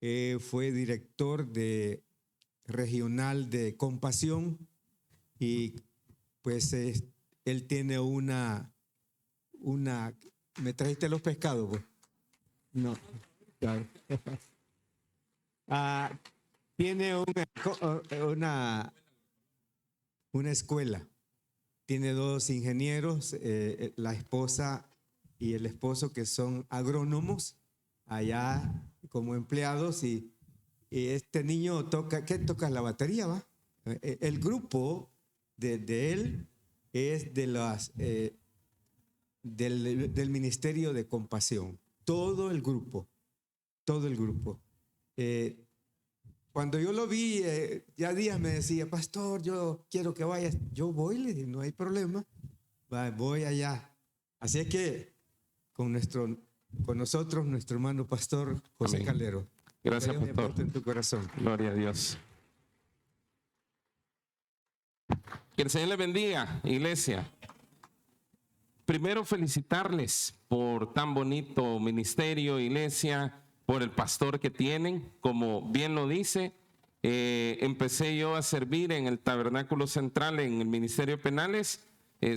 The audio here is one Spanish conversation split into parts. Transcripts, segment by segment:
fue director regional de Compasión y pues él tiene una, ¿me trajiste los pescados? Pues? No, claro. Tiene una escuela, tiene 2 ingenieros, la esposa y el esposo que son agrónomos allá como empleados y este niño toca, ¿qué toca? La batería, ¿va? El grupo de él es de del Ministerio de Compasión, todo el grupo. Cuando yo lo vi, ya días me decía, pastor, yo quiero que vayas. Yo voy, le dije, no hay problema, voy allá. Así es que con nosotros, nuestro hermano pastor José Amén. Calero. Gracias, pastor. En tu corazón. Gloria a Dios. Que el Señor les bendiga, iglesia. Primero felicitarles por tan bonito ministerio, iglesia, por el pastor que tienen. Como bien lo dice, empecé yo a servir en el Tabernáculo Central en el Ministerio de Penales.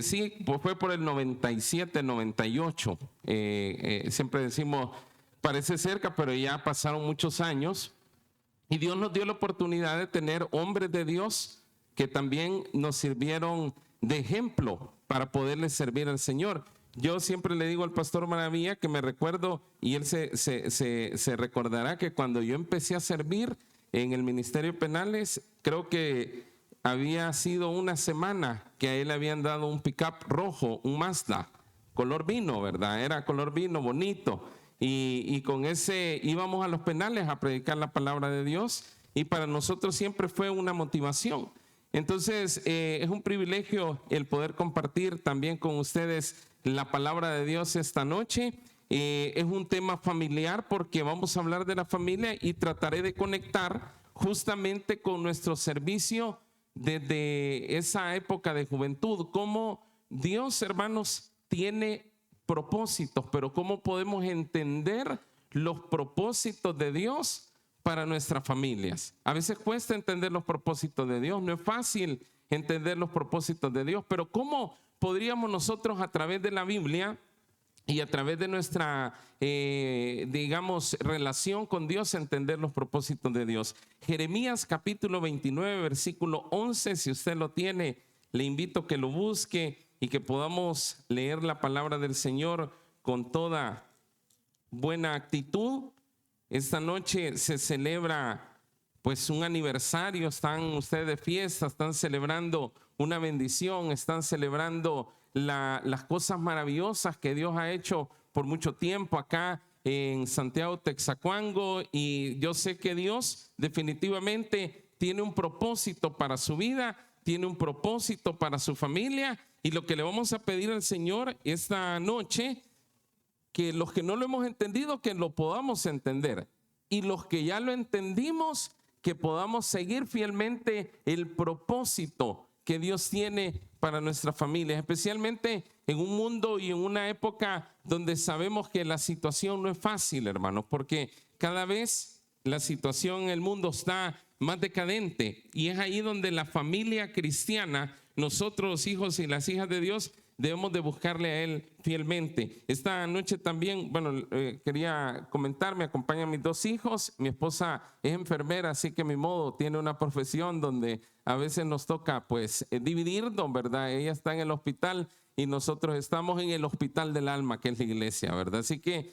Sí, pues fue por el 97, 98. Siempre decimos, parece cerca, pero ya pasaron muchos años. Y Dios nos dio la oportunidad de tener hombres de Dios que también nos sirvieron de ejemplo para poderles servir al Señor. Yo siempre le digo al pastor Maravilla que me recuerdo, y él se recordará que cuando yo empecé a servir en el Ministerio de Penales, creo que había sido una semana que a él le habían dado un pick-up rojo, un Mazda, color vino, ¿verdad? Era color vino, bonito. Y con ese íbamos a los penales a predicar la palabra de Dios y para nosotros siempre fue una motivación. Entonces es un privilegio el poder compartir también con ustedes la palabra de Dios esta noche. Es un tema familiar porque vamos a hablar de la familia y trataré de conectar justamente con nuestro servicio desde esa época de juventud. Cómo Dios, hermanos, tiene propósitos, pero cómo podemos entender los propósitos de Dios para nuestras familias. A veces cuesta entender los propósitos de Dios, no es fácil entender los propósitos de Dios, pero cómo podríamos nosotros a través de la Biblia y a través de nuestra, digamos, relación con Dios entender los propósitos de Dios. Jeremías capítulo 29, versículo 11, si usted lo tiene, le invito a que lo busque y que podamos leer la palabra del Señor con toda buena actitud. Esta noche se celebra pues un aniversario, están ustedes de fiesta, están celebrando una bendición, están celebrando las cosas maravillosas que Dios ha hecho por mucho tiempo acá en Santiago Texacuango, y yo sé que Dios definitivamente tiene un propósito para su vida, tiene un propósito para su familia. Y lo que le vamos a pedir al Señor esta noche, que los que no lo hemos entendido, que lo podamos entender. Y los que ya lo entendimos, que podamos seguir fielmente el propósito que Dios tiene para nuestras familias, especialmente en un mundo y en una época donde sabemos que la situación no es fácil, hermanos, porque cada vez la situación en el mundo está más decadente, y es ahí donde la familia cristiana, nosotros los hijos y las hijas de Dios, debemos de buscarle a Él fielmente. Esta noche también, bueno, quería comentar, me acompañan mis 2 hijos, mi esposa es enfermera, así que mi modo tiene una profesión donde a veces nos toca pues dividirnos, ¿verdad? Ella está en el hospital y nosotros estamos en el hospital del alma, que es la iglesia, ¿verdad? Así que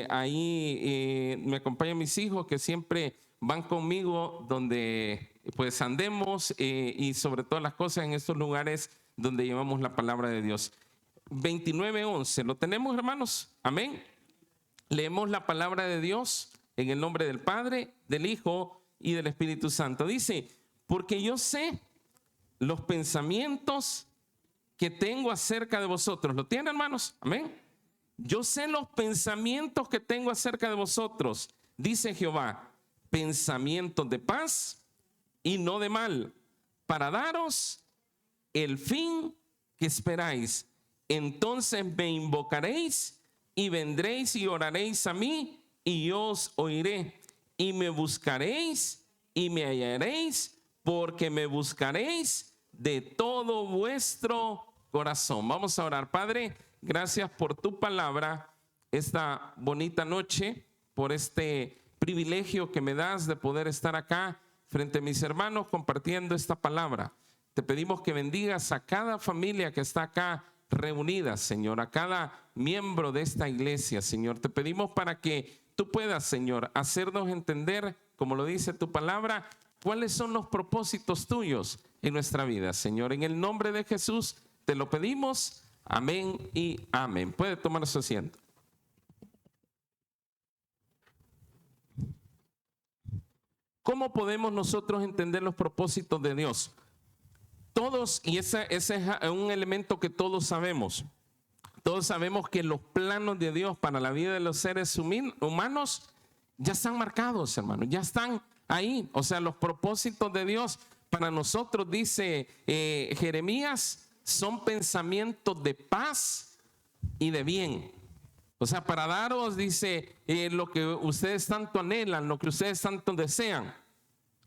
ahí me acompañan mis hijos que siempre van conmigo donde pues andemos y sobre todas las cosas en estos lugares donde llevamos la palabra de Dios. 29:11, ¿lo tenemos, hermanos? Amén. Leemos la palabra de Dios en el nombre del Padre, del Hijo y del Espíritu Santo. Dice, porque yo sé los pensamientos que tengo acerca de vosotros. ¿Lo tienen, hermanos? Amén. Yo sé los pensamientos que tengo acerca de vosotros, dice Jehová, pensamientos de paz y no de mal, para daros el fin que esperáis. Entonces me invocaréis y vendréis y oraréis a mí y yo os oiré. y me buscaréis y me hallaréis, porque me buscaréis de todo vuestro corazón. Vamos a orar. Padre, gracias por tu palabra esta bonita noche, por este privilegio que me das de poder estar acá frente a mis hermanos compartiendo esta palabra. Te pedimos que bendigas a cada familia que está acá reunida, Señor, a cada miembro de esta iglesia, Señor. Te pedimos para que tú puedas, Señor, hacernos entender, como lo dice tu palabra, cuáles son los propósitos tuyos en nuestra vida, Señor. En el nombre de Jesús te lo pedimos. Amén y amén. Puede tomar su asiento. ¿Cómo podemos nosotros entender los propósitos de Dios? Todos, y ese es un elemento que todos sabemos. Todos sabemos que los planos de Dios para la vida de los seres humanos ya están marcados, hermanos, ya están ahí. O sea, los propósitos de Dios para nosotros, dice Jeremías, son pensamientos de paz y de bien. O sea, para daros, dice, lo que ustedes tanto anhelan, lo que ustedes tanto desean.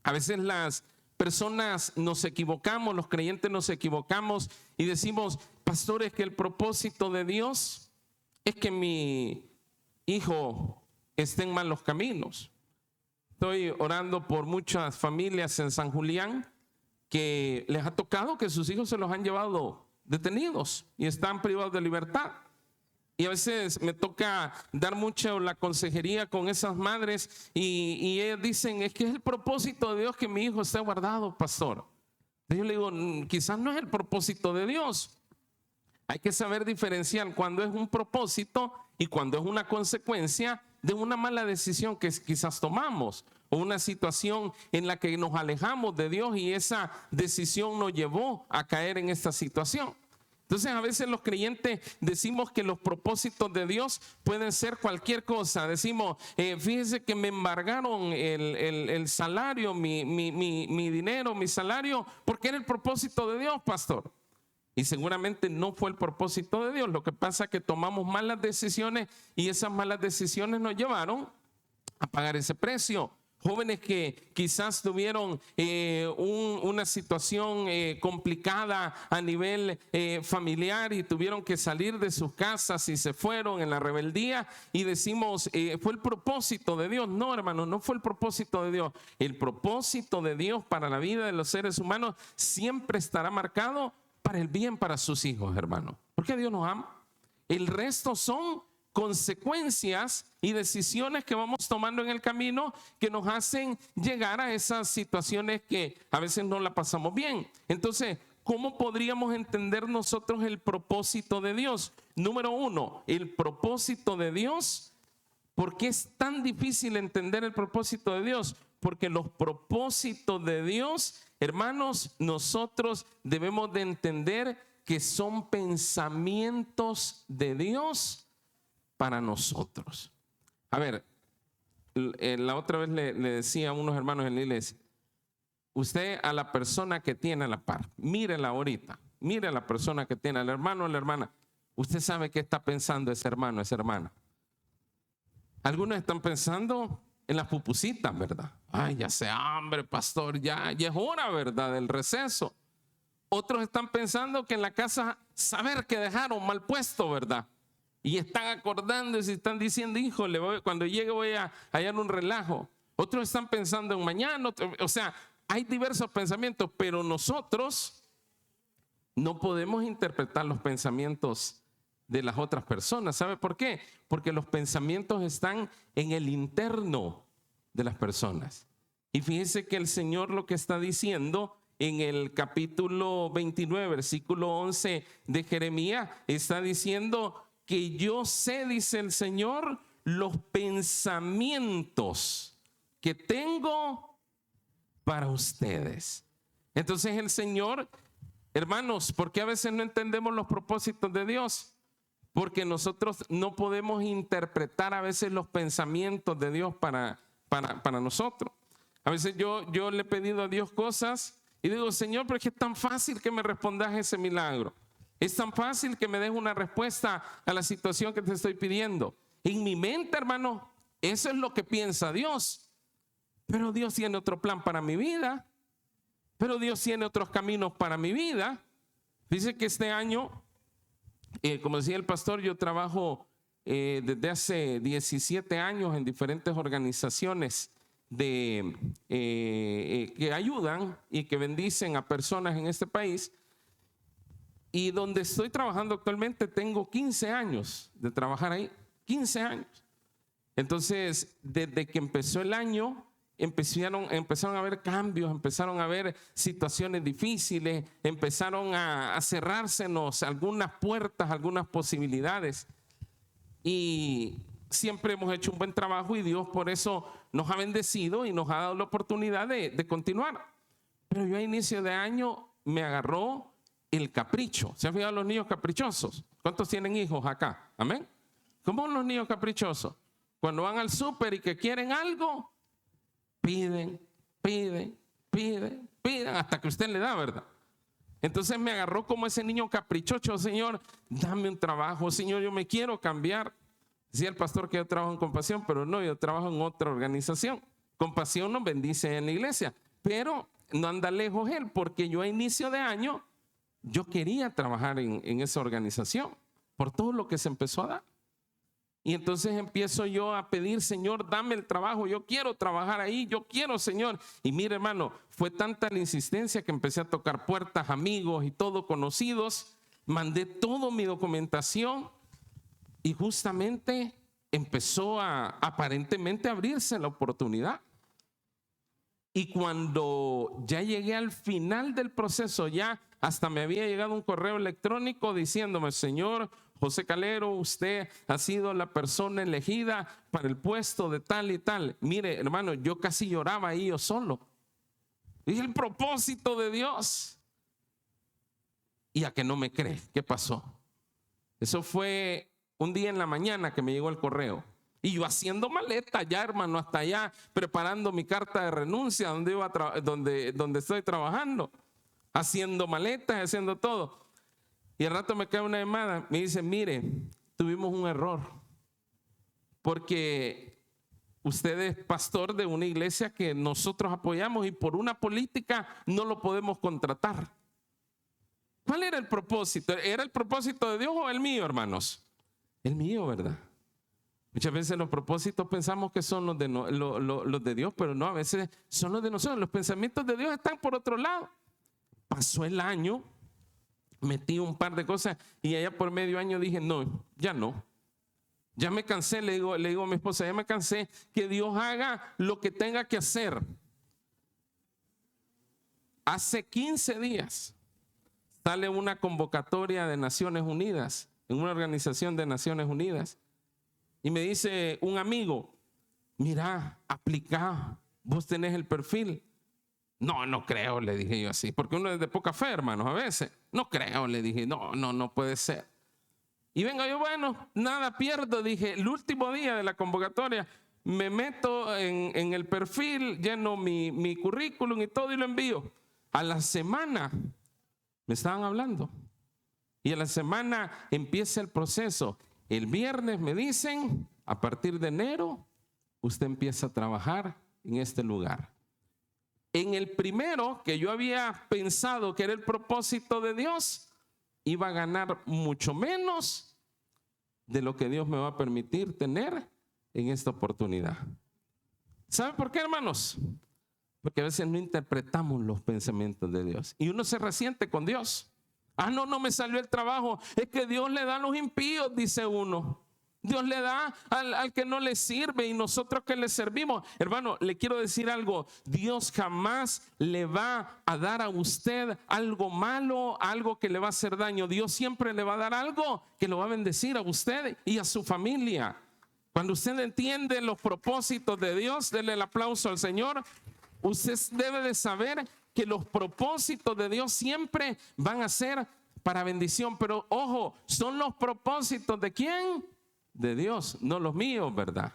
A veces las personas nos equivocamos, los creyentes nos equivocamos y decimos, pastores, que el propósito de Dios es que mi hijo esté en malos caminos. Estoy orando por muchas familias en San Julián que les ha tocado que sus hijos se los han llevado detenidos y están privados de libertad. Y a veces me toca dar mucho la consejería con esas madres y ellas dicen, es que es el propósito de Dios que mi hijo esté guardado, pastor. Yo le digo, quizás no es el propósito de Dios. Hay que saber diferenciar cuando es un propósito y cuando es una consecuencia de una mala decisión que quizás tomamos o una situación en la que nos alejamos de Dios y esa decisión nos llevó a caer en esta situación. Entonces a veces los creyentes decimos que los propósitos de Dios pueden ser cualquier cosa. Decimos, fíjese que me embargaron el salario, mi dinero, mi salario, porque era el propósito de Dios, pastor. Y seguramente no fue el propósito de Dios. Lo que pasa es que tomamos malas decisiones y esas malas decisiones nos llevaron a pagar ese precio. Jóvenes que quizás tuvieron una situación complicada a nivel familiar y tuvieron que salir de sus casas y se fueron en la rebeldía y decimos, fue el propósito de Dios. No, hermano, no fue el propósito de Dios. El propósito de Dios para la vida de los seres humanos siempre estará marcado para el bien para sus hijos, hermano. Porque Dios nos ama. El resto son consecuencias y decisiones que vamos tomando en el camino que nos hacen llegar a esas situaciones que a veces no la pasamos bien. Entonces, ¿cómo podríamos entender nosotros el propósito de Dios? Número uno, el propósito de Dios. ¿Por qué es tan difícil entender el propósito de Dios? Porque los propósitos de Dios, hermanos, nosotros debemos de entender que son pensamientos de Dios para nosotros. A ver, la otra vez le decía a unos hermanos en la iglesia, usted a la persona que tiene a la par, mírela ahorita, mire a la persona que tiene, al hermano o a la hermana, usted sabe qué está pensando ese hermano, esa hermana. Algunos están pensando en las pupusitas, ¿verdad? Ay, ya hace hambre, pastor, ya es hora, ¿verdad? Del receso. Otros están pensando que en la casa, saber que dejaron mal puesto, ¿verdad? Y están acordando y se están diciendo, híjole, cuando llegue voy a hallar un relajo. Otros están pensando en mañana. O sea, hay diversos pensamientos, pero nosotros no podemos interpretar los pensamientos de las otras personas. ¿Sabe por qué? Porque los pensamientos están en el interno de las personas. Y fíjese que el Señor lo que está diciendo en el capítulo 29, versículo 11 de Jeremías, está diciendo que yo sé, dice el Señor, los pensamientos que tengo para ustedes. Entonces el Señor, hermanos, ¿por qué a veces no entendemos los propósitos de Dios? Porque nosotros no podemos interpretar a veces los pensamientos de Dios para nosotros. A veces yo le he pedido a Dios cosas y digo, Señor, pero es que es tan fácil que me respondas ese milagro. Es tan fácil que me des una respuesta a la situación que te estoy pidiendo. En mi mente, hermano, eso es lo que piensa Dios. pero Dios tiene otro plan para mi vida, pero Dios tiene otros caminos para mi vida. Dice que este año, como decía el pastor, yo trabajo desde hace 17 años en diferentes organizaciones que ayudan y que bendicen a personas en este país. Y donde estoy trabajando actualmente tengo 15 años de trabajar ahí, 15 años. Entonces, desde que empezó el año, empezaron a haber cambios, empezaron a haber situaciones difíciles, empezaron a cerrársenos algunas puertas, algunas posibilidades. Y siempre hemos hecho un buen trabajo y Dios por eso nos ha bendecido y nos ha dado la oportunidad de continuar. Pero yo a inicio de año me agarró el capricho. ¿Se han fijado los niños caprichosos? ¿Cuántos tienen hijos acá? Amén. ¿Cómo son los niños caprichosos? Cuando van al súper y que quieren algo, piden hasta que usted le da, ¿verdad? Entonces me agarró como ese niño caprichoso. Señor, dame un trabajo. Señor, yo me quiero cambiar. Decía el pastor que yo trabajo en Compasión, pero no, yo trabajo en otra organización. Compasión nos bendice en la iglesia, pero no anda lejos él, porque yo a inicio de año yo quería trabajar en esa organización por todo lo que se empezó a dar. Y entonces empiezo yo a pedir, Señor, dame el trabajo, yo quiero trabajar ahí, yo quiero, Señor. Y mire, hermano, fue tanta la insistencia que empecé a tocar puertas, amigos y todo, conocidos. Mandé toda mi documentación y justamente empezó a aparentemente abrirse la oportunidad. Y cuando ya llegué al final del proceso, ya hasta me había llegado un correo electrónico diciéndome, Señor José Calero, usted ha sido la persona elegida para el puesto de tal y tal. Mire, hermano, yo casi lloraba ahí yo solo. Y el propósito de Dios. Y a que no me cree, ¿qué pasó? Eso fue un día en la mañana que me llegó el correo. Y yo haciendo maleta ya, hermano, hasta allá, preparando mi carta de renuncia donde estoy trabajando. Haciendo maletas, haciendo todo. Y al rato me cae una llamada, me dice, mire, tuvimos un error. Porque usted es pastor de una iglesia que nosotros apoyamos y por una política no lo podemos contratar. ¿Cuál era el propósito? ¿Era el propósito de Dios o el mío, hermanos? El mío, ¿verdad? Muchas veces los propósitos pensamos que son los de Dios, pero no, a veces son los de nosotros. Los pensamientos de Dios están por otro lado. Pasó el año, metí un par de cosas y allá por medio año dije, no. Ya me cansé, le digo a mi esposa, ya me cansé, que Dios haga lo que tenga que hacer. Hace 15 días sale una convocatoria de Naciones Unidas, en una organización de Naciones Unidas. Y me dice un amigo, mira, aplica, vos tenés el perfil. No creo, le dije yo así, porque uno es de poca fe, hermanos, a veces. No creo, le dije, no puede ser. Y venga yo, bueno, nada pierdo, dije, el último día de la convocatoria, me meto en el perfil, lleno mi currículum y todo y lo envío. A la semana me estaban hablando. Y a la semana empieza el proceso. El viernes me dicen, a partir de enero, usted empieza a trabajar en este lugar. En el primero, que yo había pensado que era el propósito de Dios, iba a ganar mucho menos de lo que Dios me va a permitir tener en esta oportunidad. ¿Sabe por qué, hermanos? Porque a veces no interpretamos los pensamientos de Dios y uno se resiente con Dios. No me salió el trabajo. Es que Dios le da a los impíos, dice uno. Dios le da al que no le sirve y nosotros que le servimos. Hermano, le quiero decir algo. Dios jamás le va a dar a usted algo malo, algo que le va a hacer daño. Dios siempre le va a dar algo que lo va a bendecir a usted y a su familia. Cuando usted entiende los propósitos de Dios, denle el aplauso al Señor. Usted debe de saber que los propósitos de Dios siempre van a ser para bendición. Pero ojo, son los propósitos ¿de quién? De Dios, no los míos, ¿verdad?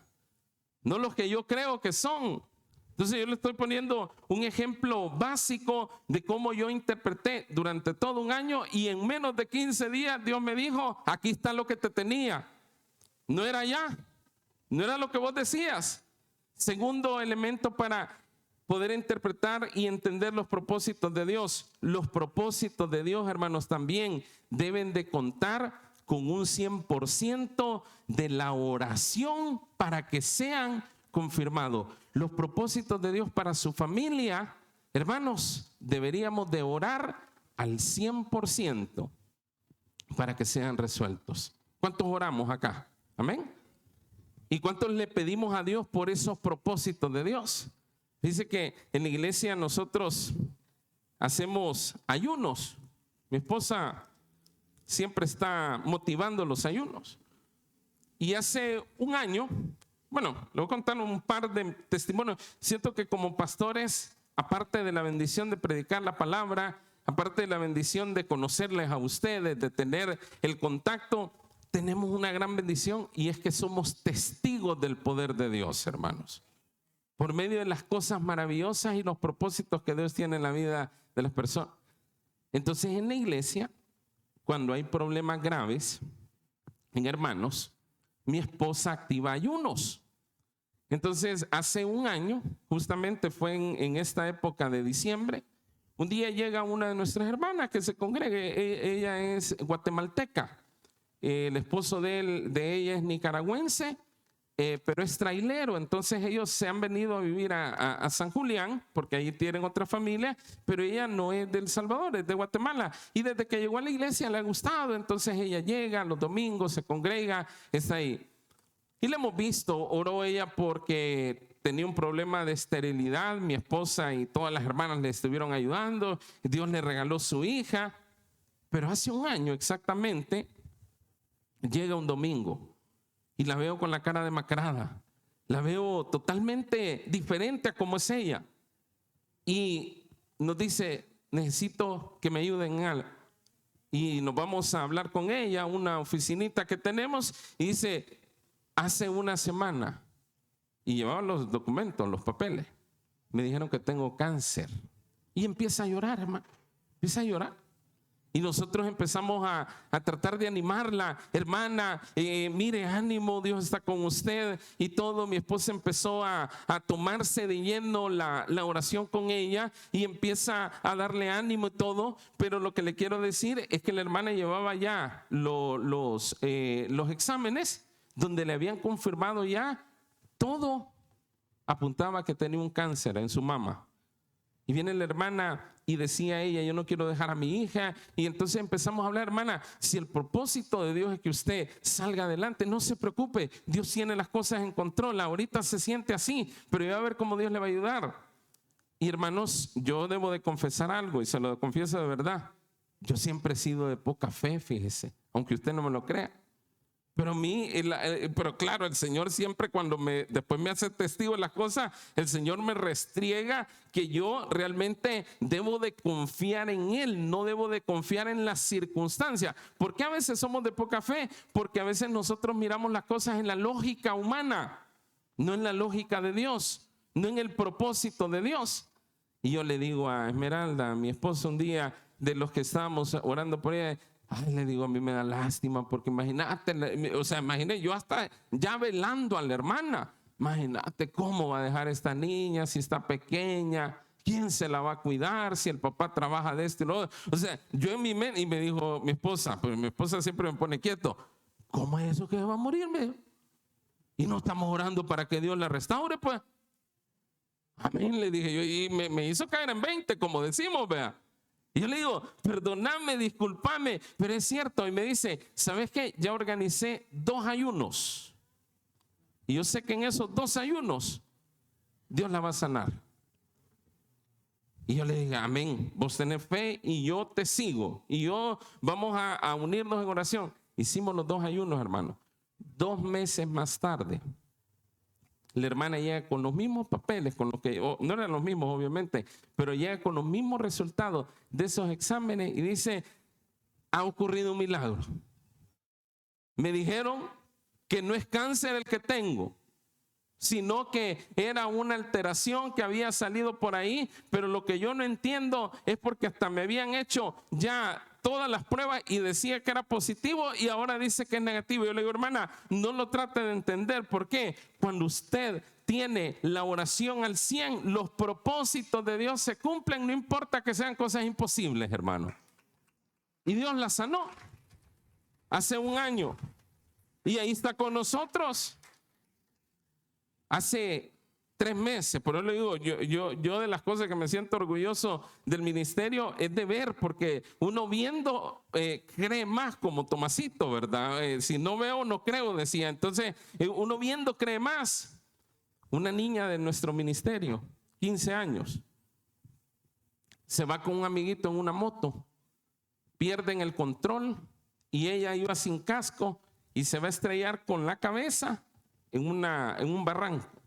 No los que yo creo que son. Entonces yo le estoy poniendo un ejemplo básico de cómo yo interpreté durante todo un año y en menos de 15 días Dios me dijo, aquí está lo que te tenía. No era ya, no era lo que vos decías. Segundo elemento para poder interpretar y entender los propósitos de Dios. Los propósitos de Dios, hermanos, también deben de contar con un 100% de la oración para que sean confirmados. Los propósitos de Dios para su familia, hermanos, deberíamos de orar al 100% para que sean resueltos. ¿Cuántos oramos acá? Amén. ¿Y cuántos le pedimos a Dios por esos propósitos de Dios? Dice que en la iglesia nosotros hacemos ayunos. Mi esposa siempre está motivando los ayunos. Y hace un año, bueno, le voy a contar un par de testimonios. Siento que como pastores, aparte de la bendición de predicar la palabra, aparte de la bendición de conocerles a ustedes, de tener el contacto, tenemos una gran bendición, y es que somos testigos del poder de Dios, hermanos. Por medio de las cosas maravillosas y los propósitos que Dios tiene en la vida de las personas. Entonces, en la iglesia, cuando hay problemas graves en hermanos, mi esposa activa ayunos. Entonces, hace un año, justamente fue en esta época de diciembre, un día llega una de nuestras hermanas que se congregue. Ella es guatemalteca. El esposo de ella es nicaragüense, pero es trailero. Entonces ellos se han venido a vivir a San Julián, porque ahí tienen otra familia, pero ella no es de El Salvador, es de Guatemala. Y desde que llegó a la iglesia le ha gustado. Entonces ella llega los domingos, se congrega, está ahí. Y le hemos visto, oró ella porque tenía un problema de esterilidad. Mi esposa y todas las hermanas le estuvieron ayudando. Dios le regaló su hija. Pero hace un año exactamente, llega un domingo y la veo con la cara demacrada. La veo totalmente diferente a como es ella. Y nos dice, necesito que me ayuden en algo. Y nos vamos a hablar con ella, una oficinita que tenemos, y dice, hace una semana, y llevaba los documentos, los papeles, me dijeron que tengo cáncer. Y empieza a llorar, hermano, empieza a llorar. Y nosotros empezamos a tratar de animarla. Hermana, mire, ánimo, Dios está con usted y todo. Mi esposa empezó a tomarse de lleno la oración con ella y empieza a darle ánimo y todo. Pero lo que le quiero decir es que la hermana llevaba ya los exámenes donde le habían confirmado ya todo. Apuntaba que tenía un cáncer en su mama. Y viene la hermana y decía ella, yo no quiero dejar a mi hija. Y entonces empezamos a hablar, hermana, si el propósito de Dios es que usted salga adelante, no se preocupe, Dios tiene las cosas en control. Ahorita se siente así, pero ya va a ver cómo Dios le va a ayudar. Y hermanos, yo debo de confesar algo, y se lo confieso de verdad. Yo siempre he sido de poca fe, fíjese, aunque usted no me lo crea. Pero claro, el Señor siempre cuando después me hace testigo de las cosas, el Señor me restriega que yo realmente debo de confiar en Él, no debo de confiar en las circunstancias. ¿Por qué a veces somos de poca fe? Porque a veces nosotros miramos las cosas en la lógica humana, no en la lógica de Dios, no en el propósito de Dios. Y yo le digo a Esmeralda, mi esposa, un día de los que estábamos orando por ella, ay, le digo, a mí me da lástima porque imagínate, o sea, imagínate yo hasta ya velando a la hermana. Imagínate cómo va a dejar esta niña si está pequeña, quién se la va a cuidar si el papá trabaja de esto y lo otro. O sea, yo en mi mente, y me dijo mi esposa, pues mi esposa siempre me pone quieto, ¿cómo es eso que va a morir? Me dijo. Y no estamos orando para que Dios la restaure, pues. Amén, le dije yo, y me hizo caer en 20, como decimos, vea. Y yo le digo, perdóname, discúlpame, pero es cierto. Y me dice, ¿sabes qué? Ya organicé 2 ayunos. Y yo sé que en esos 2 ayunos Dios la va a sanar. Y yo le digo, amén, vos tenés fe y yo te sigo. Y yo vamos a unirnos en oración. Hicimos los 2 ayunos, hermano. 2 meses más tarde, la hermana llega con los mismos papeles, con los que no eran los mismos obviamente, pero llega con los mismos resultados de esos exámenes y dice, ha ocurrido un milagro. Me dijeron que no es cáncer el que tengo, sino que era una alteración que había salido por ahí, pero lo que yo no entiendo es porque hasta me habían hecho ya todas las pruebas y decía que era positivo y ahora dice que es negativo. Yo le digo, hermana, no lo trate de entender. ¿Por qué? Cuando usted tiene la oración al 100, los propósitos de Dios se cumplen, no importa que sean cosas imposibles, hermano. Y Dios la sanó hace un año. Y ahí está con nosotros. Hace 3 meses, por eso le digo, yo de las cosas que me siento orgulloso del ministerio es de ver, porque uno viendo cree más, como Tomasito, ¿verdad? Si no veo, no creo, decía. Entonces, uno viendo cree más. Una niña de nuestro ministerio, 15 años, se va con un amiguito en una moto, pierden el control y ella iba sin casco y se va a estrellar con la cabeza en un barranco.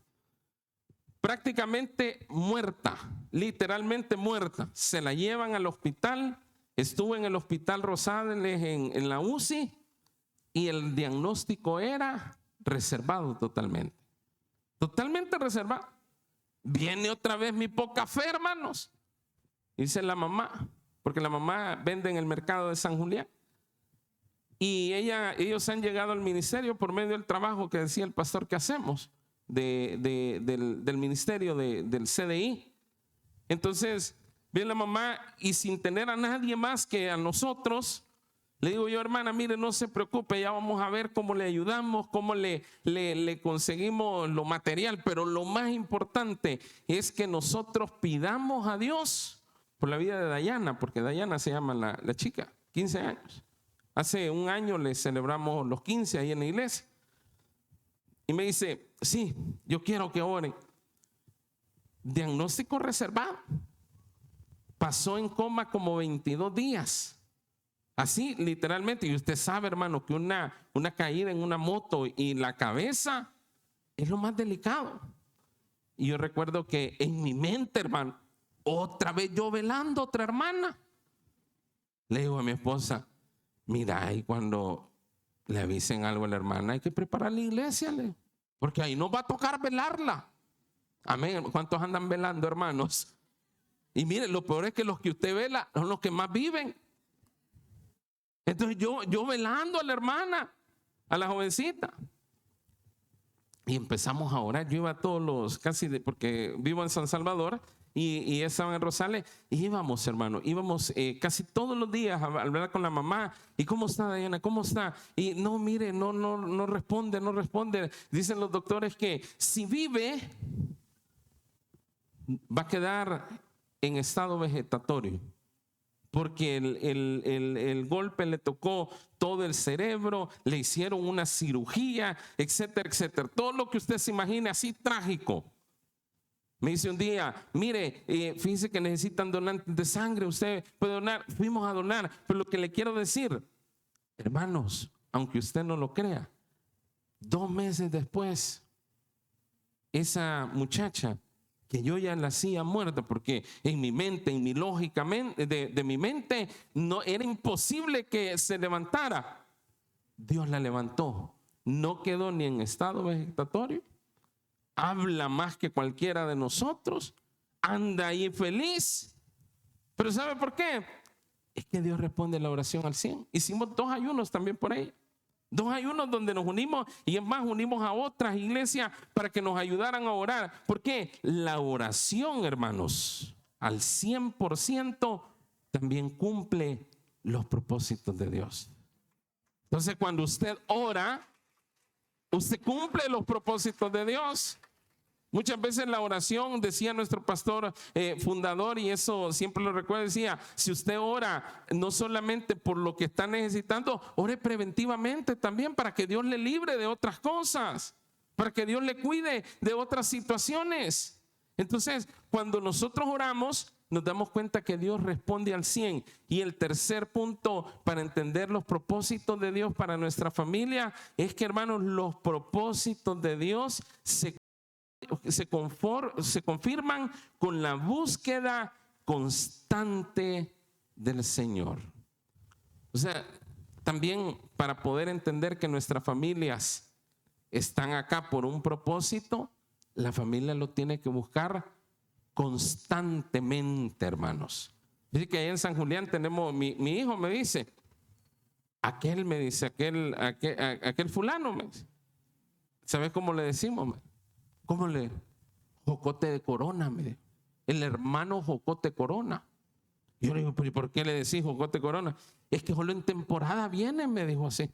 Prácticamente muerta, literalmente muerta. Se la llevan al hospital, estuvo en el hospital Rosales en la UCI y el diagnóstico era reservado totalmente. Totalmente reservado. Viene otra vez mi poca fe, hermanos. Dice la mamá, porque la mamá vende en el mercado de San Julián. Y ellos han llegado al ministerio por medio del trabajo que decía el pastor que hacemos del ministerio del CDI. Entonces viene la mamá y sin tener a nadie más que a nosotros, le digo yo, hermana, mire, no se preocupe, ya vamos a ver cómo le ayudamos, cómo le conseguimos lo material, pero lo más importante es que nosotros pidamos a Dios por la vida de Dayana, porque Dayana se llama la chica, 15 años. Hace un año le celebramos los 15 ahí en la iglesia. Y me dice, sí, yo quiero que oren. Diagnóstico reservado. Pasó en coma como 22 días. Así, literalmente. Y usted sabe, hermano, que una caída en una moto y la cabeza es lo más delicado. Y yo recuerdo que en mi mente, hermano, otra vez yo velando a otra hermana. Le digo a mi esposa, mira, y cuando le avisen algo a la hermana, hay que preparar la iglesia, porque ahí nos va a tocar velarla. Amén. ¿Cuántos andan velando, hermanos? Y miren, lo peor es que los que usted vela son los que más viven. Entonces yo velando a la hermana, a la jovencita. Y empezamos a orar. Yo iba a todos los, porque vivo en San Salvador y estaba en Rosales. Y íbamos, hermano, casi todos los días a hablar con la mamá. ¿Y cómo está, Dayana? ¿Cómo está? Y no, mire, no responde. Dicen los doctores que si vive, va a quedar en estado vegetatorio. Porque el golpe le tocó todo el cerebro, le hicieron una cirugía, etcétera, etcétera. Todo lo que usted se imagine así trágico. Me dice un día, mire, fíjese que necesitan donantes de sangre, usted puede donar. Fuimos a donar, pero lo que le quiero decir, hermanos, aunque usted no lo crea, 2 meses después, esa muchacha que yo ya la hacía muerta, porque en mi mente, en mi lógica de mi mente, no era imposible que se levantara. Dios la levantó. No quedó ni en estado vegetatorio. Habla más que cualquiera de nosotros. Anda ahí feliz. Pero ¿sabe por qué? Es que Dios responde la oración al 100. Hicimos 2 ayunos también por ahí. 2 ayunos donde nos unimos y es más, unimos a otras iglesias para que nos ayudaran a orar. Porque la oración, hermanos, al 100% también cumple los propósitos de Dios. Entonces, cuando usted ora, usted cumple los propósitos de Dios. Muchas veces la oración, decía nuestro pastor fundador, y eso siempre lo recuerdo, decía, si usted ora no solamente por lo que está necesitando, ore preventivamente también para que Dios le libre de otras cosas, para que Dios le cuide de otras situaciones. Entonces, cuando nosotros oramos, nos damos cuenta que Dios responde al 100. Y el tercer punto para entender los propósitos de Dios para nuestra familia es que, hermanos, los propósitos de Dios se confirman con la búsqueda constante del Señor. O sea, también para poder entender que nuestras familias están acá por un propósito, la familia lo tiene que buscar constantemente, hermanos. Dice que allá en San Julián tenemos, mi hijo me dice, aquel fulano, me dice. ¿Sabes cómo le decimos? ¿Cómo le? Jocote de Corona, me dijo. El hermano Jocote Corona. Y yo le digo, ¿pero y por qué le decís Jocote Corona? Es que solo en temporada viene, me dijo así.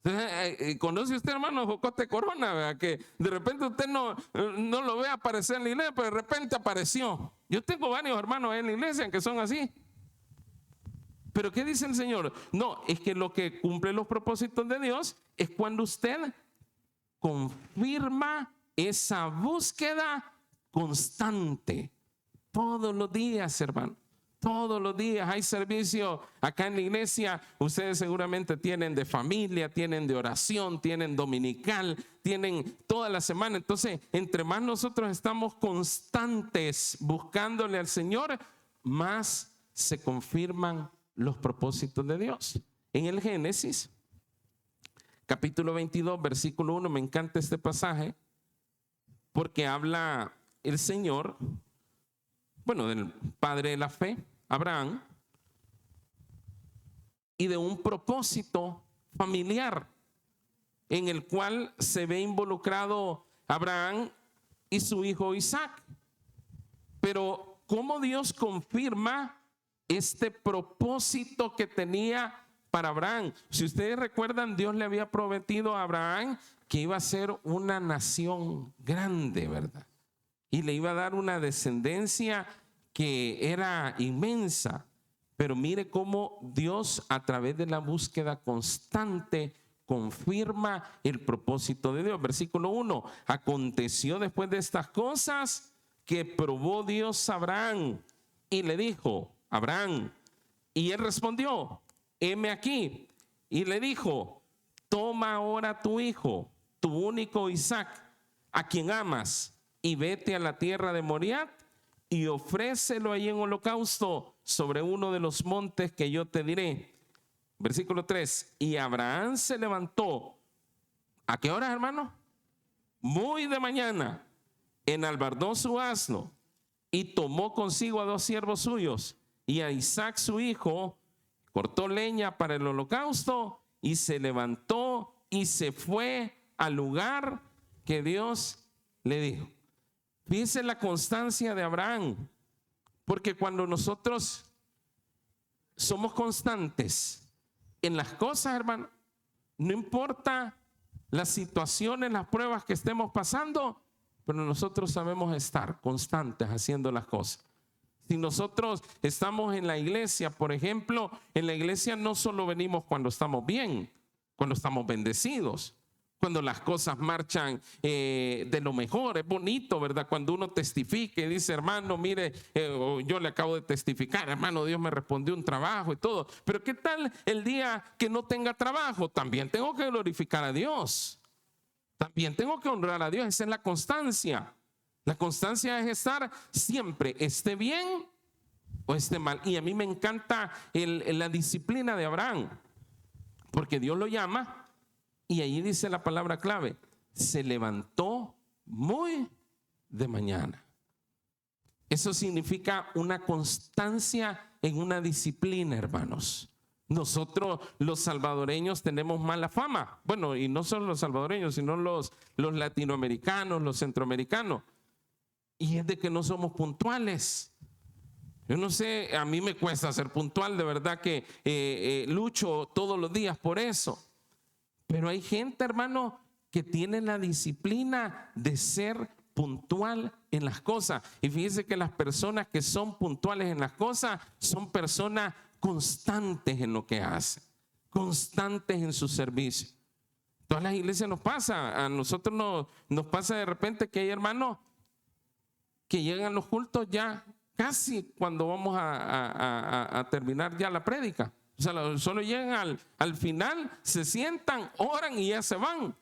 Entonces, ¿conoce usted, hermano Jocote Corona? ¿Verdad? Que de repente usted no lo ve aparecer en la iglesia, pero de repente apareció. Yo tengo varios hermanos en la iglesia que son así. Pero ¿qué dice el Señor? No, es que lo que cumple los propósitos de Dios es cuando usted confirma esa búsqueda constante. Todos los días, hermano. Todos los días hay servicio acá en la iglesia. Ustedes seguramente tienen de familia, tienen de oración, tienen dominical, tienen toda la semana. Entonces, entre más nosotros estamos constantes buscándole al Señor, más se confirman los propósitos de Dios. En el Génesis, capítulo 22, versículo 1, me encanta este pasaje porque habla el Señor, bueno, del padre de la fe, Abraham, y de un propósito familiar en el cual se ve involucrado Abraham y su hijo Isaac. Pero ¿cómo Dios confirma este propósito que tenía para Abraham? Si ustedes recuerdan, Dios le había prometido a Abraham que iba a ser una nación grande, ¿verdad? Y le iba a dar una descendencia que era inmensa. Pero mire cómo Dios, a través de la búsqueda constante, confirma el propósito de Dios. Versículo 1. Aconteció después de estas cosas que probó Dios a Abraham y le dijo: Abraham. Y él respondió: heme aquí. Y le dijo: toma ahora tu hijo, tu único Isaac, a quien amas, y vete a la tierra de Moriah y ofrécelo ahí en holocausto sobre uno de los montes que yo te diré. Versículo 3. Y Abraham se levantó. ¿A qué hora, hermano? Muy de mañana. Enalbardó su asno y tomó consigo a 2 siervos suyos y a Isaac su hijo. Cortó leña para el holocausto y se levantó y se fue al lugar que Dios le dijo. Fíjense la constancia de Abraham, porque cuando nosotros somos constantes en las cosas, hermano, no importa las situaciones, las pruebas que estemos pasando, pero nosotros sabemos estar constantes haciendo las cosas. Si nosotros estamos en la iglesia, por ejemplo, en la iglesia no solo venimos cuando estamos bien, cuando estamos bendecidos, cuando las cosas marchan de lo mejor. Es bonito, ¿verdad? Cuando uno testifica y dice: hermano, mire, yo le acabo de testificar, hermano, Dios me respondió un trabajo y todo. Pero ¿qué tal el día que no tenga trabajo? También tengo que glorificar a Dios. También tengo que honrar a Dios. Esa es la constancia. La constancia es estar siempre, esté bien o esté mal. Y a mí me encanta la disciplina de Abraham, porque Dios lo llama. Y ahí dice la palabra clave: se levantó muy de mañana. Eso significa una constancia en una disciplina, hermanos. Nosotros los salvadoreños tenemos mala fama. Bueno, y no solo los salvadoreños, sino los latinoamericanos, los centroamericanos. Y es de que no somos puntuales. Yo no sé, a mí me cuesta ser puntual, de verdad que lucho todos los días por eso. Pero hay gente, hermano, que tiene la disciplina de ser puntual en las cosas. Y fíjense que las personas que son puntuales en las cosas son personas constantes en lo que hacen, constantes en su servicio. Todas las iglesias nos pasa, a nosotros nos pasa de repente que hay hermanos que llegan los cultos ya casi cuando vamos a terminar ya la prédica. O sea, solo llegan al final, se sientan, oran y ya se van.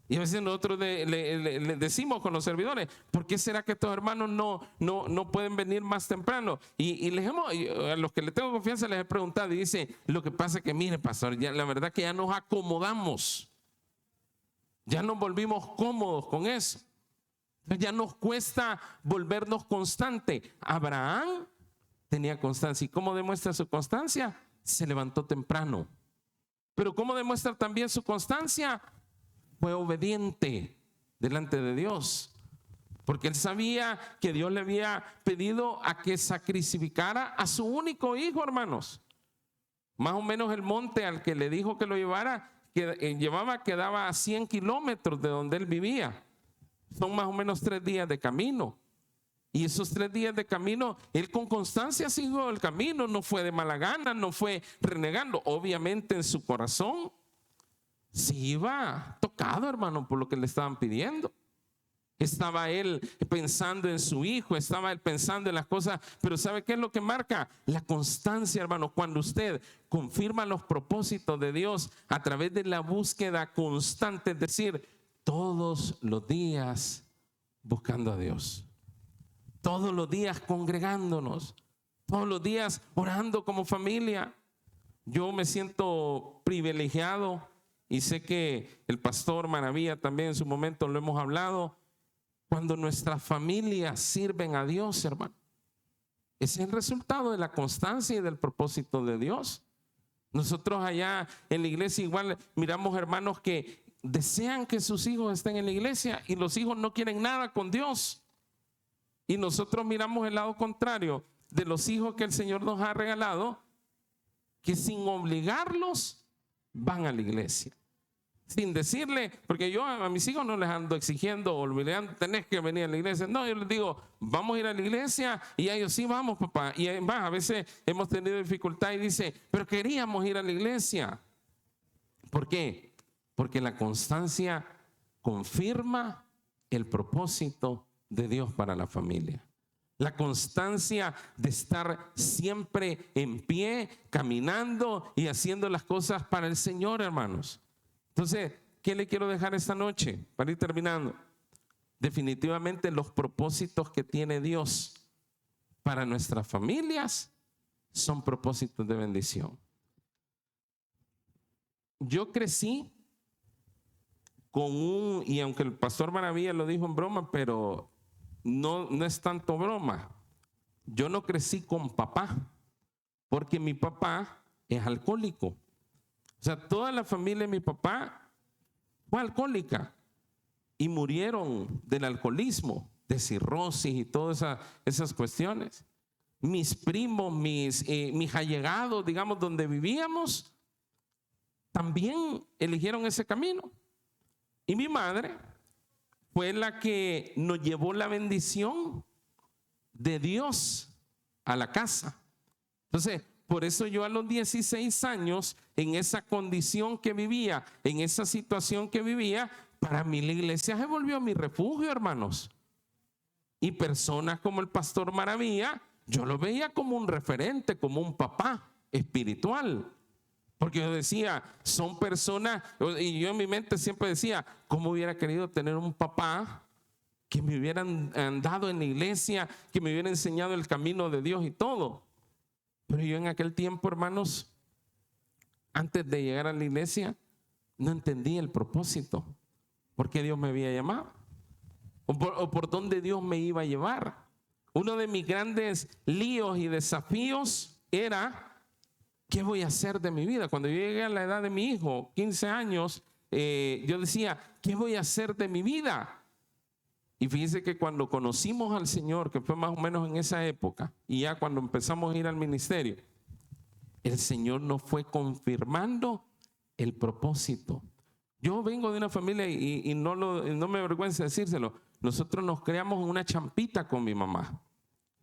Y a veces nosotros le decimos con los servidores: ¿por qué será que estos hermanos no pueden venir más temprano? Y a los que le tengo confianza les he preguntado y dice: lo que pasa es que, mire, pastor, ya, la verdad que ya nos acomodamos. Ya nos volvimos cómodos con eso. Ya nos cuesta volvernos constante. Abraham tenía constancia. ¿Y cómo demuestra su constancia? Se levantó temprano. Pero ¿cómo demuestra también su constancia? Fue obediente. delante de Dios. Porque él sabía que Dios le había pedido a que sacrificara a su único hijo, hermanos. Más o menos el monte al que le dijo que lo llevara, quedaba a 100 kilómetros de donde él vivía. Son más o menos 3 días de camino. Y esos 3 días de camino, él con constancia siguió el camino, no fue de mala gana, no fue renegando. Obviamente en su corazón se iba tocado, hermano, por lo que le estaban pidiendo. Estaba él pensando en su hijo, estaba él pensando en las cosas, pero ¿sabe qué es lo que marca? La constancia, hermano. Cuando usted confirma los propósitos de Dios a través de la búsqueda constante, es decir, todos los días buscando a Dios, todos los días congregándonos, todos los días orando como familia. Yo me siento privilegiado y sé que el pastor Maravilla también en su momento lo hemos hablado. Cuando nuestras familias sirven a Dios, hermano, ese es el resultado de la constancia y del propósito de Dios. Nosotros allá en la iglesia igual miramos hermanos que desean que sus hijos estén en la iglesia y los hijos no quieren nada con Dios. Y nosotros miramos el lado contrario de los hijos que el Señor nos ha regalado, que sin obligarlos van a la iglesia. Sin decirle, porque yo a mis hijos no les ando exigiendo o obligando, tenés que venir a la iglesia. No, yo les digo, vamos a ir a la iglesia, y a ellos, sí, vamos, papá. Y además, a veces hemos tenido dificultad y dice, pero queríamos ir a la iglesia. ¿Por qué? Porque la constancia confirma el propósito de Dios para la familia. La constancia de estar siempre en pie, caminando y haciendo las cosas para el Señor, hermanos. Entonces, ¿qué le quiero dejar esta noche para ir terminando? Definitivamente los propósitos que tiene Dios para nuestras familias son propósitos de bendición. Yo crecí con y aunque el pastor Maravilla lo dijo en broma, pero no es tanto broma. Yo no crecí con papá, porque mi papá es alcohólico. O sea, toda la familia de mi papá fue alcohólica y murieron del alcoholismo, de cirrosis y todas esas cuestiones. Mis primos, mis allegados, digamos, donde vivíamos, también eligieron ese camino. Y mi madre fue la que nos llevó la bendición de Dios a la casa. Entonces, por eso yo a los 16 años, en esa condición que vivía, en esa situación que vivía, para mí la iglesia se volvió mi refugio, hermanos. Y personas como el pastor Maravilla, yo lo veía como un referente, como un papá espiritual. Porque yo decía, son personas, y yo en mi mente siempre decía, ¿cómo hubiera querido tener un papá que me hubieran andado en la iglesia, que me hubiera enseñado el camino de Dios y todo? Pero yo en aquel tiempo, hermanos, antes de llegar a la iglesia, no entendía el propósito. ¿Por qué Dios me había llamado? ¿O por dónde Dios me iba a llevar? Uno de mis grandes líos y desafíos era, ¿qué voy a hacer de mi vida? Cuando yo llegué a la edad de mi hijo, 15 años, yo decía, ¿qué voy a hacer de mi vida? Y fíjense que cuando conocimos al Señor, que fue más o menos en esa época, y ya cuando empezamos a ir al ministerio, el Señor nos fue confirmando el propósito. Yo vengo de una familia y no me avergüenza decírselo. Nosotros nos creamos en una champita con mi mamá,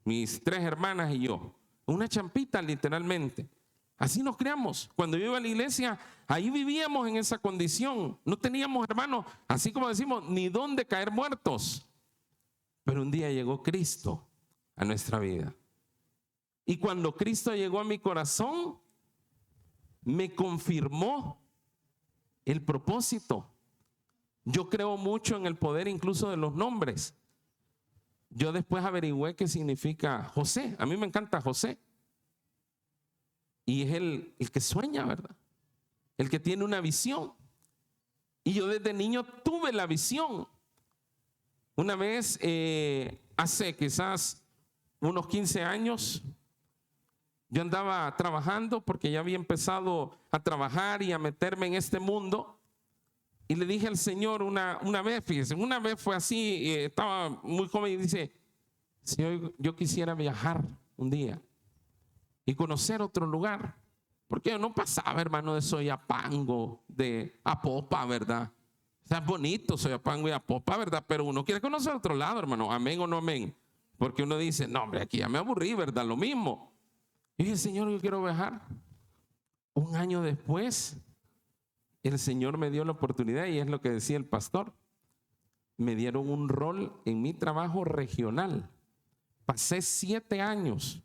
mis 3 hermanas y yo. Una champita literalmente. Así nos creamos. Cuando yo iba a la iglesia, ahí vivíamos en esa condición. No teníamos, hermanos, así como decimos, ni dónde caer muertos. Pero un día llegó Cristo a nuestra vida. Y cuando Cristo llegó a mi corazón, me confirmó el propósito. Yo creo mucho en el poder incluso de los nombres. Yo después averigüé qué significa José. A mí me encanta José. Y es el que sueña, ¿verdad? El que tiene una visión. Y yo desde niño tuve la visión. Una vez, hace quizás unos 15 años, yo andaba trabajando porque ya había empezado a trabajar y a meterme en este mundo. Y le dije al Señor una vez, fíjese, una vez fue así, estaba muy joven y dice, Señor, yo quisiera viajar un día y conocer otro lugar. Porque yo no pasaba, hermano, de Soyapango, de Apopa, ¿verdad? O sea, es bonito Soyapango y Apopa, ¿verdad? Pero uno quiere conocer otro lado, hermano, amén o no amén. Porque uno dice, no, hombre, aquí ya me aburrí, ¿verdad? Lo mismo. Y dije, Señor, yo quiero viajar. Un año después, el Señor me dio la oportunidad, y es lo que decía el pastor. Me dieron un rol en mi trabajo regional. Pasé 7 años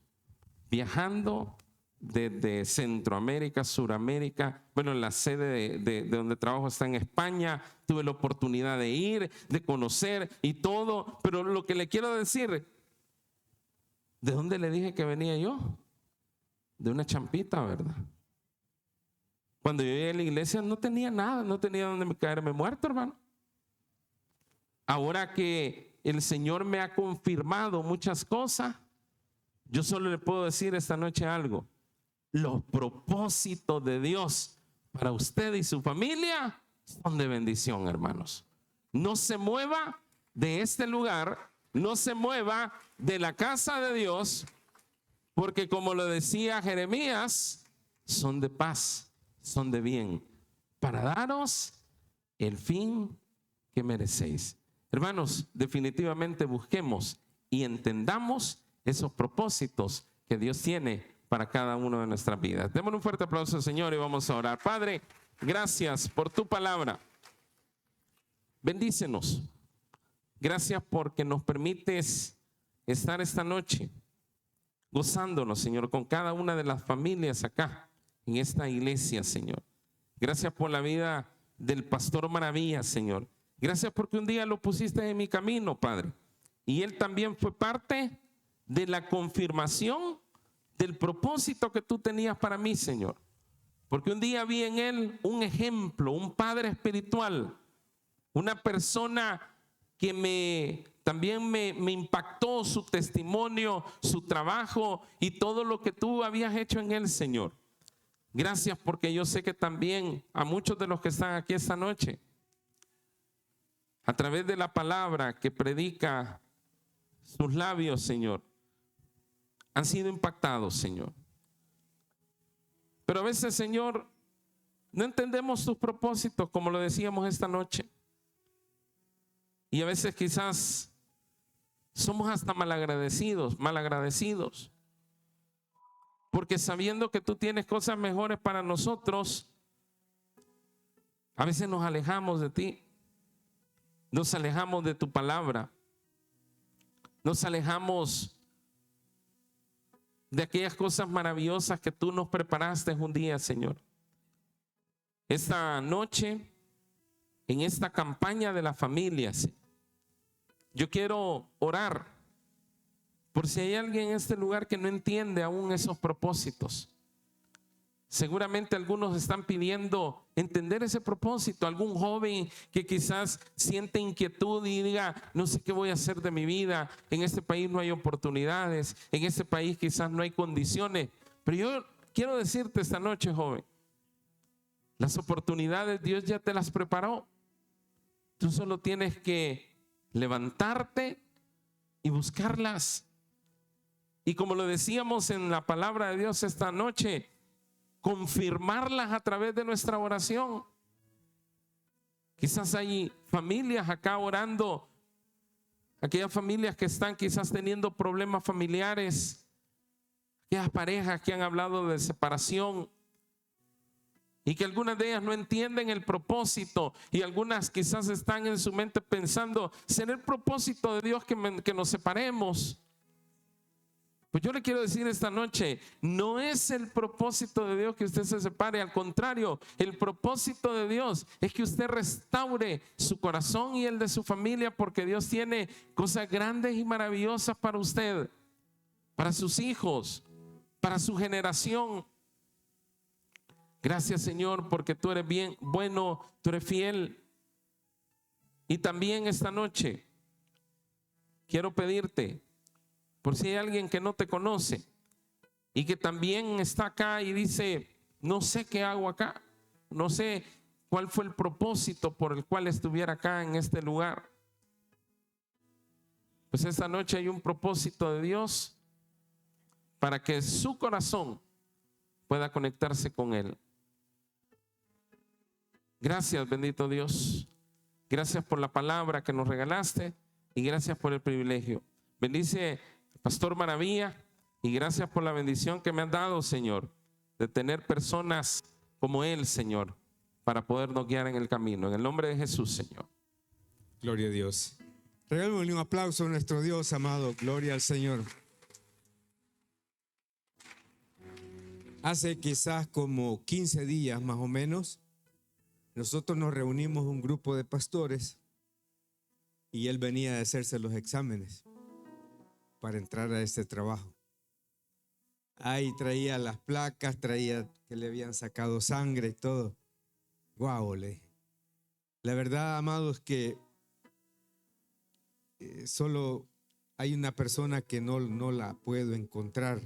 viajando desde Centroamérica, Suramérica. Bueno, la sede de donde trabajo está en España. Tuve la oportunidad de ir, de conocer y todo. Pero lo que le quiero decir, ¿de dónde le dije que venía yo? De una champita, ¿verdad? Cuando yo llegué a la iglesia no tenía nada, no tenía donde caerme muerto, hermano. Ahora que el Señor me ha confirmado muchas cosas, yo solo le puedo decir esta noche algo. Los propósitos de Dios para usted y su familia son de bendición, hermanos. No se mueva de este lugar, no se mueva de la casa de Dios, porque como lo decía Jeremías, son de paz, son de bien, para daros el fin que merecéis. Hermanos, definitivamente busquemos y entendamos esos propósitos que Dios tiene para cada uno de nuestras vidas. Démosle un fuerte aplauso al Señor y vamos a orar. Padre, gracias por tu palabra. Bendícenos. Gracias porque nos permites estar esta noche gozándonos, Señor, con cada una de las familias acá en esta iglesia, Señor. Gracias por la vida del pastor Maravilla, Señor. Gracias porque un día lo pusiste en mi camino, Padre. Y él también fue parte de la confirmación del propósito que tú tenías para mí, Señor. Porque un día vi en él un ejemplo, un padre espiritual, una persona que también me impactó su testimonio, su trabajo y todo lo que tú habías hecho en él, Señor. Gracias porque yo sé que también a muchos de los que están aquí esta noche, a través de la palabra que predica sus labios, Señor, han sido impactados, Señor. Pero a veces, Señor, no entendemos tus propósitos, como lo decíamos esta noche. Y a veces quizás somos hasta malagradecidos. Porque sabiendo que tú tienes cosas mejores para nosotros, a veces nos alejamos de ti. Nos alejamos de tu palabra. Nos alejamos de aquellas cosas maravillosas que tú nos preparaste un día, Señor. Esta noche, en esta campaña de las familias, yo quiero orar por si hay alguien en este lugar que no entiende aún esos propósitos. Seguramente algunos están pidiendo entender ese propósito. Algún joven que quizás siente inquietud y diga, no sé qué voy a hacer de mi vida. En este país no hay oportunidades. En este país quizás no hay condiciones. Pero yo quiero decirte esta noche, joven, las oportunidades Dios ya te las preparó. Tú solo tienes que levantarte y buscarlas. Y como lo decíamos en la palabra de Dios esta noche, confirmarlas a través de nuestra oración. Quizás hay familias acá orando, aquellas familias que están quizás teniendo problemas familiares, aquellas parejas que han hablado de separación y que algunas de ellas no entienden el propósito, y algunas quizás están en su mente pensando, ¿será el propósito de Dios que nos separemos? Pues yo le quiero decir esta noche, no es el propósito de Dios que usted se separe. Al contrario, el propósito de Dios es que usted restaure su corazón y el de su familia, porque Dios tiene cosas grandes y maravillosas para usted, para sus hijos, para su generación. Gracias, Señor, porque tú eres bien bueno, tú eres fiel. Y también esta noche quiero pedirte, por si hay alguien que no te conoce y que también está acá y dice, no sé qué hago acá, no sé cuál fue el propósito por el cual estuviera acá en este lugar. Pues esta noche hay un propósito de Dios para que su corazón pueda conectarse con Él. Gracias, bendito Dios. Gracias por la palabra que nos regalaste y gracias por el privilegio. Bendice al Pastor Maravilla y gracias por la bendición que me han dado, Señor, de tener personas como Él, Señor, para podernos guiar en el camino. En el nombre de Jesús, Señor. Gloria a Dios. Regálenle un aplauso a nuestro Dios amado. Gloria al Señor. Hace quizás como 15 días más o menos, nosotros nos reunimos un grupo de pastores y él venía a hacerse los exámenes para entrar a este trabajo. Ahí traía las placas, traía que le habían sacado sangre y todo. Guau, la verdad, amados, que solo hay una persona que no la puedo encontrar.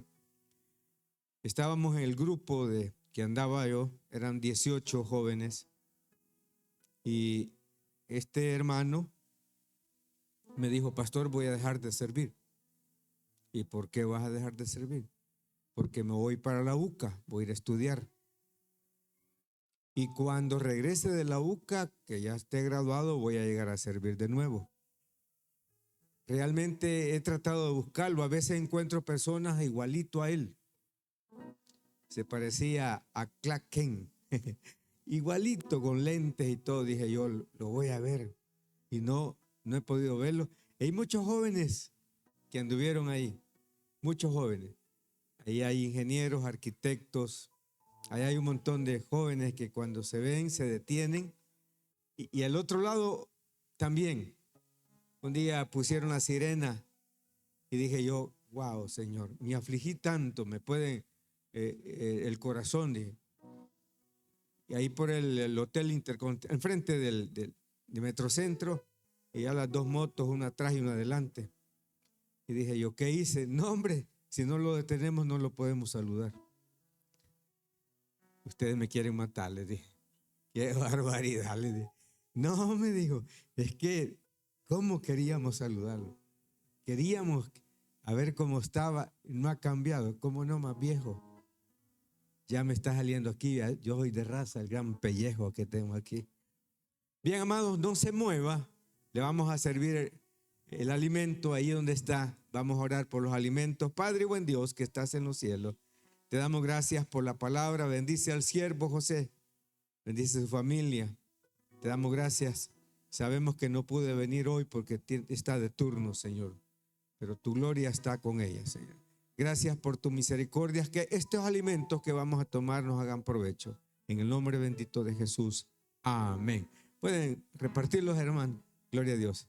Estábamos en el grupo que andaba yo, eran 18 jóvenes, y este hermano me dijo: pastor, voy a dejar de servir. ¿Y por qué vas a dejar de servir? Porque me voy para la UCA, voy a ir a estudiar. Y cuando regrese de la UCA, que ya esté graduado, voy a llegar a servir de nuevo. Realmente he tratado de buscarlo. A veces encuentro personas igualito a él. Se parecía a Clark Kent. Igualito, con lentes y todo. Dije yo, lo voy a ver. Y no he podido verlo. Hay muchos jóvenes que anduvieron ahí. Muchos jóvenes. Ahí hay ingenieros, arquitectos. Ahí hay un montón de jóvenes que cuando se ven se detienen. Y al otro lado también. Un día pusieron la sirena y dije yo: wow, Señor, me afligí tanto, me puede el corazón. Dije. Y ahí por el Hotel Intercontinental, enfrente de Metrocentro, y ya las dos motos, una atrás y una adelante. Y dije yo: ¿qué hice? No, hombre, si no lo detenemos no lo podemos saludar. Ustedes me quieren matar, les dije. Qué barbaridad, les dije. No, me dijo, es que ¿cómo queríamos saludarlo? Queríamos a ver cómo estaba. No ha cambiado. ¿Cómo no, más viejo? Ya me está saliendo aquí. Yo soy de raza, el gran pellejo que tengo aquí. Bien, amados, no se mueva. Le vamos a servir el alimento ahí donde está. Vamos a orar por los alimentos. Padre, buen Dios que estás en los cielos, te damos gracias por la palabra. Bendice al siervo José. Bendice a su familia. Te damos gracias. Sabemos que no pude venir hoy porque está de turno, Señor, pero tu gloria está con ella, Señor. Gracias por tu misericordia, que estos alimentos que vamos a tomar nos hagan provecho. En el nombre bendito de Jesús. Amén. Pueden repartirlos, hermanos. Gloria a Dios.